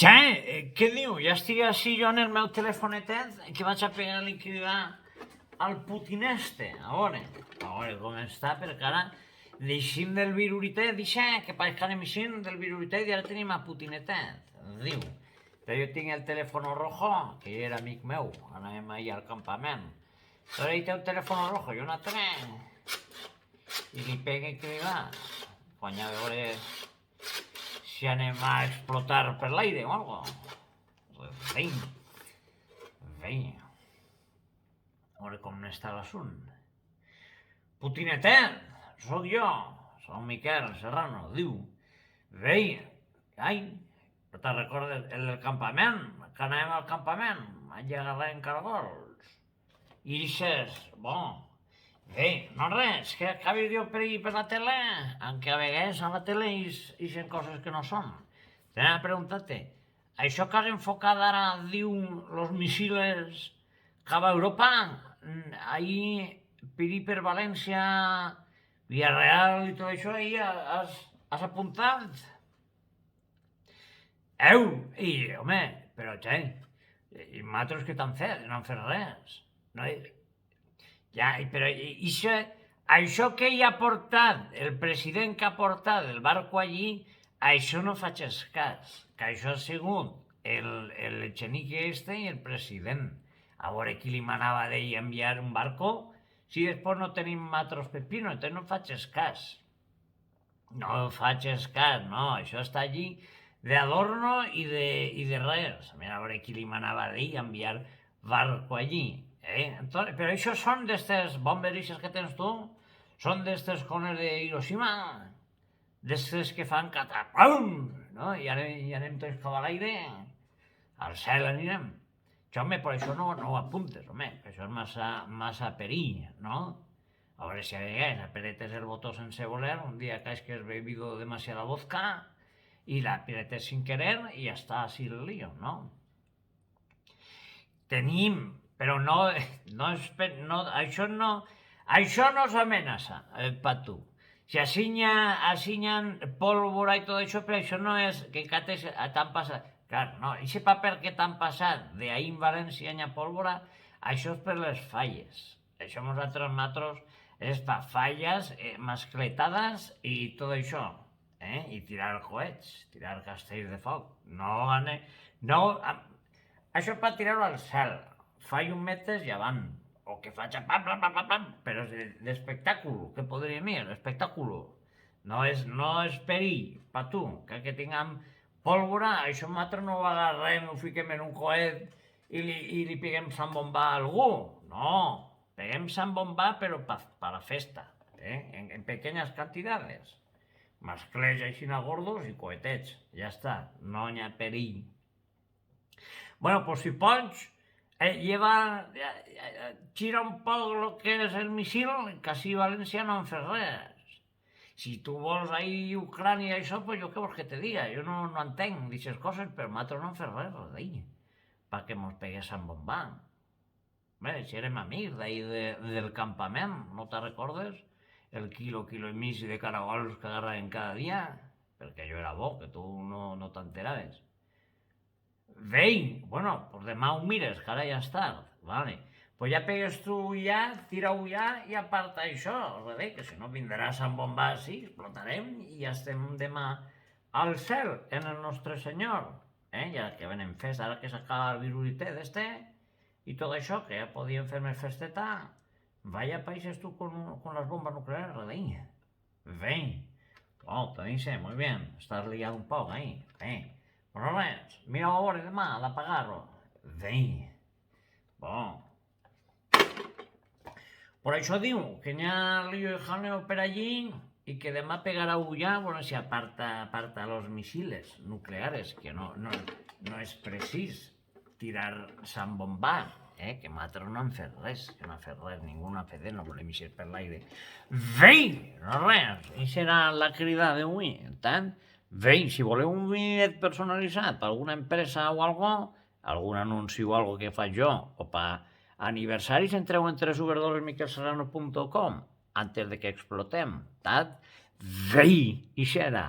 Què diu? Ja estic així jo en el meu telefonetet que vaig a pegar-li cridar al Putin este. A veure com està, perquè ara deixem del viruritet, que pareix que anem així del viruritet i ara tenim a Putinetet. Diu, però jo tinc el telèfon rojo, que era amic meu, anàvem ahir al campament. Però ell té un telèfon rojo i un altre, i li pega cridar. Quan ja veure si anem a explotar per l'aire o algo. Vinga. A veure com n'està l'assunt. Putinetet, sóc jo, sóc Miquel Serrano, diu. No te'n recordes el del campament? Que anàvem al campament, allà agarrant cargols. I dices, no res, que acabis jo per ahir per la tele, aunque a vegades a la tele ixen coses que no són. T'anava a preguntar-te, això que has enfocat ara, diu, los misiles cap a Europa, ahir per València, Villarreal i tot això, ahir has apuntat? Home, però i nosaltres què t'han fet? No han fet res. Ja, però això que hi ha portat, el president que ha portat el barco allí, això no faig cas, que això ha sigut l'Echenique este i el president. A veure qui li manava d'ell enviar un barco, si després no tenim matros pepino, entonces no faig cas. No faig cas, no, això està allí d'adorno i de res. A veure qui li manava d'ell enviar barco allí. Però això són d'estes bombes que tens tu? Són d'estes cones de Hiroshima? D'estes que fan catapum, no? I anem tots cap a l'aire? Al cel anirem? Home, per això no ho apuntes, home, que això és massa perill, no? A veure si a vegades apretes el botó sense voler, un dia caes que has bebido demasiada vodka i la apretes sin querer i ja està així el lío, no? Tenim, però això no és amenaça per tu. Si assignen pólvora i tot això, però això no és que t'han passat. Clar, no, aquest paper que t'han passat d'ahir en València hi ha pólvora, això és per les falles. Això nosaltres és per falles, mascletades i tot això. I tirar coets, tirar castells de foc. Això per tirar-ho al cel. Faig un metres i avant. O que faig pam, però és l'espectàculo, que podria dir, l'espectàculo. No és perill per tu, que tinguem pólvora, això nosaltres no ho agarrem, ho fiquem en un coet i li peguem Sant Bombà a algú. No, peguem Sant Bombà però per la festa, en pequeñas cantidades. Masclets així gordos i coetets, ja està, no hi ha perill. Bueno, pues si pots, gira un poc el que és el missil, que així València no en fes res. Si tu vols ahir Ucrània i això, pues jo què vols que te diga? Jo no entenc d'aquestes coses, però nosaltres no en fes res d'ahir, perquè mos pegués Sant Bombà. Bé, si érem amics d'ahir del campament, no te'n recordes? El quilo i mig de caragols que agarraven cada dia, perquè jo era bo, que tu no t'enteraves. Bueno, pues demà ho mires, que ara ja està, vale. Pues ja pegues tu ja, tira-ho ja i aparta això, que si no vindrà Sant Bombà així, explotarem i ja estem demà al cel, en el nostre senyor. Ja que venen festa, ara que s'acaba el viruritet i tot això, que ja podíem fer més festeta. Vaya países tú con las bombas nucleares, Redín. Te dice, muy bien, estás liado un poco ahí. Bueno, res, mira ahora demà d'apagar-ho. Per això diu que n'hi ha lío de jaleo per allí i que demà pegarà ja, bueno, si aparta los misiles nucleares, que no és precís tirar Sant Bombà, que nosaltres no han fet res, ningú no ha fet res, no volem eixir per l'aire. No res, i serà la crida d'avui. Tant, si voleu un bitllet personalitzat per alguna empresa o algun anunci o algo que faig jo, o per aniversaris, entreu en www.miquelserrano.com antes de que explotem. I serà.